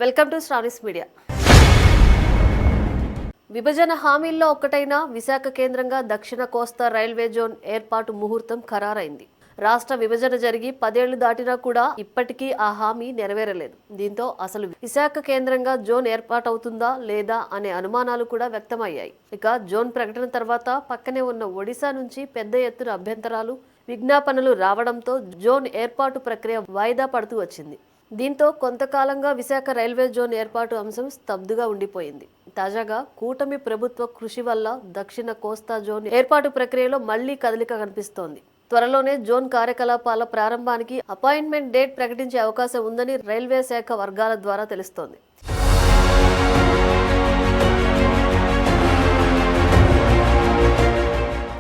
Welcome to స్టార్నిస్ media. విభజన హామీల్లో ఒకటైన విశాఖ కేంద్రంగా దక్షిణ కోస్తా రైల్వే జోన్ ఏర్పాటు ముహూర్తం ఖరారైంది. రాష్ట్ర విభజన జరిగి 10 ఏళ్లు దాటినా కూడా ఇప్పటికీ ఆ హామీ నెరవేరలేదు. దీంతో అసలు విశాఖ కేంద్రంగా జోన్ ఏర్పాటవుతుందా లేదా అనే అనుమానాలు కూడా వ్యక్తమయ్యాయి. ఇక జోన్ ప్రకటన తర్వాత పక్కనే ఉన్న ఒడిశా నుంచి పెద్ద ఎత్తున అభ్యంతరాలు, విజ్ఞాపనలు రావడంతో జోన్ ఏర్పాటు ప్రక్రియ వాయిదా పడుతూ వచ్చింది. దీంతో కొంతకాలంగా విశాఖ రైల్వే జోన్ ఏర్పాటు అంశం స్తబ్దుగా ఉండిపోయింది. తాజాగా కూటమి ప్రభుత్వ కృషి వల్ల దక్షిణ కోస్తా జోన్ ఏర్పాటు ప్రక్రియలో మళ్లీ కదలిక కనిపిస్తోంది. త్వరలోనే జోన్ కార్యకలాపాల ప్రారంభానికి అపాయింట్మెంట్ డేట్ ప్రకటించే అవకాశం ఉందని రైల్వే శాఖ వర్గాల ద్వారా తెలుస్తోంది.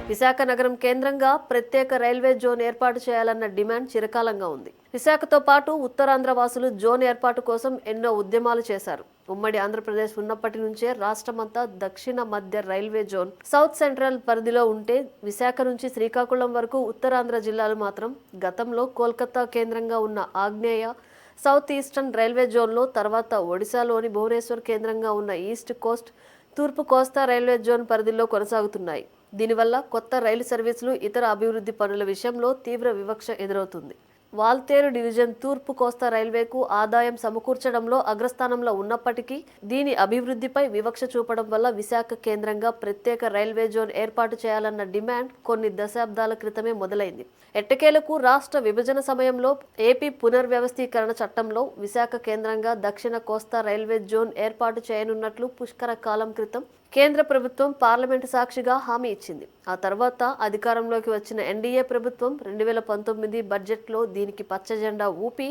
విశాఖ నగరం కేంద్రంగా ప్రత్యేక రైల్వే జోన్ ఏర్పాటు చేయాలన్న డిమాండ్ చిరకాలంగా ఉంది. విశాఖతో పాటు ఉత్తరాంధ్ర వాసులు జోన్ ఏర్పాటు కోసం ఎన్నో ఉద్యమాలు చేశారు. ఉమ్మడి ఆంధ్రప్రదేశ్ ఉన్నప్పటి నుంచే రాష్ట్రమంతా దక్షిణ మధ్య రైల్వే జోన్ సౌత్ సెంట్రల్ పరిధిలో ఉంటే, విశాఖ నుంచి శ్రీకాకుళం వరకు ఉత్తరాంధ్ర జిల్లాలు మాత్రం గతంలో కోల్కతా కేంద్రంగా ఉన్న ఆగ్నేయ సౌత్ ఈస్టర్న్ రైల్వే జోన్లో, తర్వాత ఒడిశాలోని భువనేశ్వర్ కేంద్రంగా ఉన్న ఈస్ట్ కోస్ట్, తూర్పు కోస్తా రైల్వే జోన్ పరిధిలో కొనసాగుతున్నాయి. దీనివల్ల కొత్త రైలు సర్వీసులు, ఇతర అభివృద్ధి పనుల విషయంలో తీవ్ర వివక్ష ఎదురవుతుంది. వాల్తేరు డివిజన్ తూర్పు కోస్తా రైల్వేకు ఆదాయం సమకూర్చడంలో అగ్రస్థానంలో ఉన్నప్పటికీ దీని అభివృద్ధిపై వివక్ష చూపడం వల్ల విశాఖ కేంద్రంగా ప్రత్యేక రైల్వే జోన్ ఏర్పాటు చేయాలన్న డిమాండ్ కొన్ని దశాబ్దాల క్రితమే మొదలైంది. ఎట్టకేలకు రాష్ట్ర విభజన సమయంలో ఏపీ పునర్వ్యవస్థీకరణ చట్టంలో విశాఖ కేంద్రంగా దక్షిణ కోస్తా రైల్వే జోన్ ఏర్పాటు చేయనున్నట్లు పుష్కర కాలం క్రితం కేంద్ర ప్రభుత్వం పార్లమెంటు సాక్షిగా హామీ ఇచ్చింది. ఆ తర్వాత అధికారంలోకి వచ్చిన ఎన్డీఏ ప్రభుత్వం 2019 బడ్జెట్లో దీనికి పచ్చజెండా ఊపి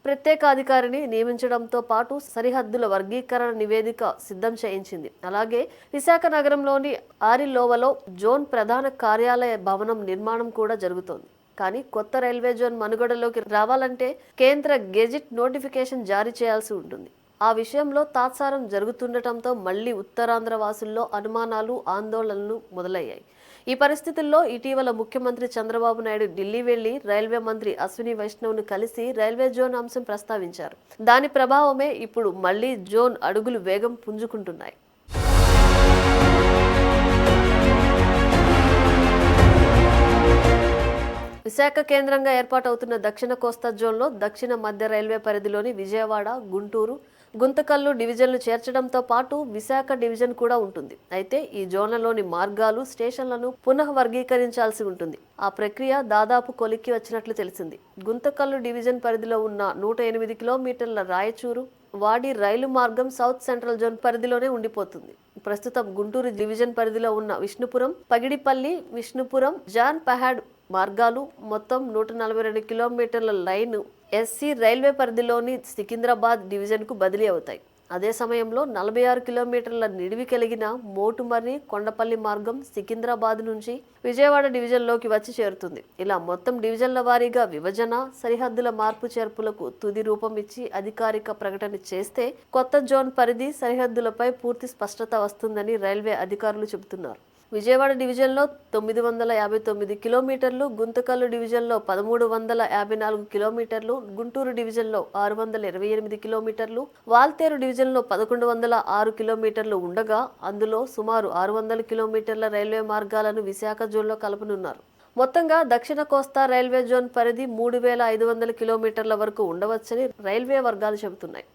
ప్రత్యేక అధికారిని నియమించడంతో పాటు సరిహద్దుల వర్గీకరణ నివేదిక సిద్ధం చేయించింది. అలాగే విశాఖ నగరంలోని ఆరిలోవలో జోన్ ప్రధాన కార్యాలయ భవనం నిర్మాణం కూడా జరుగుతోంది. కానీ కొత్త రైల్వే జోన్ మనుగడలోకి రావాలంటే కేంద్ర గెజిట్ నోటిఫికేషన్ జారీ చేయాల్సి ఉంటుంది. ఆ విషయంలో తాత్సారం జరుగుతుండటంతో మళ్లీ ఉత్తరాంధ్ర వాసుల్లో అనుమానాలు, ఆందోళనలు మొదలయ్యాయి. ఈ పరిస్థితుల్లో ఇటీవల ముఖ్యమంత్రి చంద్రబాబు నాయుడు ఢిల్లీ వెళ్లి రైల్వే మంత్రి అశ్విని వైష్ణవ్ను కలిసి రైల్వే జోన్ అంశం ప్రస్తావించారు. దాని ప్రభావమే ఇప్పుడు మళ్లీ జోన్ అడుగులు వేగం పుంజుకుంటున్నాయి. విశాఖ కేంద్రంగా ఏర్పాటవుతున్న దక్షిణ కోస్తా జోన్లో దక్షిణ మధ్య రైల్వే పరిధిలోని విజయవాడ, గుంటూరు, గుంతకల్లు డివిజన్లు చేర్చడంతో పాటు విశాఖ డివిజన్ కూడా ఉంటుంది. అయితే ఈ జోన్లలోని మార్గాలు, స్టేషన్లను పునః వర్గీకరించాల్సి ఉంటుంది. ఆ ప్రక్రియ దాదాపు కొలిక్కి వచ్చినట్లు తెలిసింది. గుంతకల్లు డివిజన్ పరిధిలో ఉన్న 108 కిలోమీటర్ల రాయచూరు, వాడి రైలు మార్గం సౌత్ సెంట్రల్ జోన్ పరిధిలోనే ఉండిపోతుంది. ప్రస్తుతం గుంటూరు డివిజన్ పరిధిలో ఉన్న విష్ణుపురం, పగిడిపల్లి, విష్ణుపురం, జాన్ పహాడ్ మార్గాలు మొత్తం 142 కిలోమీటర్ల లైన్ ఎస్సీ రైల్వే పరిధిలోని సికింద్రాబాద్ డివిజన్కు బదిలీ అవుతాయి. అదే సమయంలో 46 కిలోమీటర్ల నిడివి కలిగిన మోటుమర్రి, కొండపల్లి మార్గం సికింద్రాబాద్ నుంచి విజయవాడ డివిజన్లోకి వచ్చి చేరుతుంది. ఇలా మొత్తం డివిజన్ల వారీగా విభజన, సరిహద్దుల మార్పు చేర్పులకు తుది రూపం ఇచ్చి అధికారిక ప్రకటన చేస్తే కొత్త జోన్ పరిధి, సరిహద్దులపై పూర్తి స్పష్టత వస్తుందని రైల్వే అధికారులు చెబుతున్నారు. విజయవాడ డివిజన్లో 959 కిలోమీటర్లు, గుంతకల్లు డివిజన్లో 1354 కిలోమీటర్లు, గుంటూరు డివిజన్లో 628 కిలోమీటర్లు, వాల్తేరు డివిజన్లో 1106 కిలోమీటర్లు ఉండగా అందులో సుమారు 600 కిలోమీటర్ల రైల్వే మార్గాలను విశాఖ జోన్లో కలపనున్నారు. మొత్తంగా దక్షిణ కోస్తా రైల్వే జోన్ పరిధి 3500 కిలోమీటర్ల వరకు ఉండవచ్చని రైల్వే వర్గాలు చెబుతున్నాయి.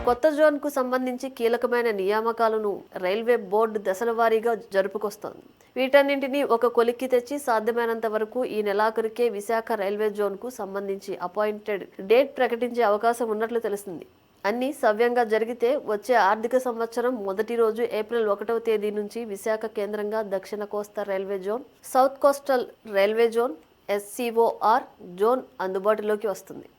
కొత్త జోన్కు సంబంధించి కీలకమైన నియామకాలను రైల్వే బోర్డు దశల వారీగా జరుపుకొస్తోంది. వీటన్నింటినీ ఒక కొలిక్కి తెచ్చి సాధ్యమైనంత వరకు ఈ నెలాఖరుకే విశాఖ రైల్వే జోన్కు సంబంధించి అపాయింటెడ్ డేట్ ప్రకటించే అవకాశం ఉన్నట్లు తెలిసింది. అన్ని సవ్యంగా జరిగితే వచ్చే ఆర్థిక సంవత్సరం మొదటి రోజు ఏప్రిల్ 1వ తేదీ నుంచి విశాఖ కేంద్రంగా దక్షిణ కోస్తా railway zone, south coastal railway zone, SCOR zone అందుబాటులోకి వస్తుంది.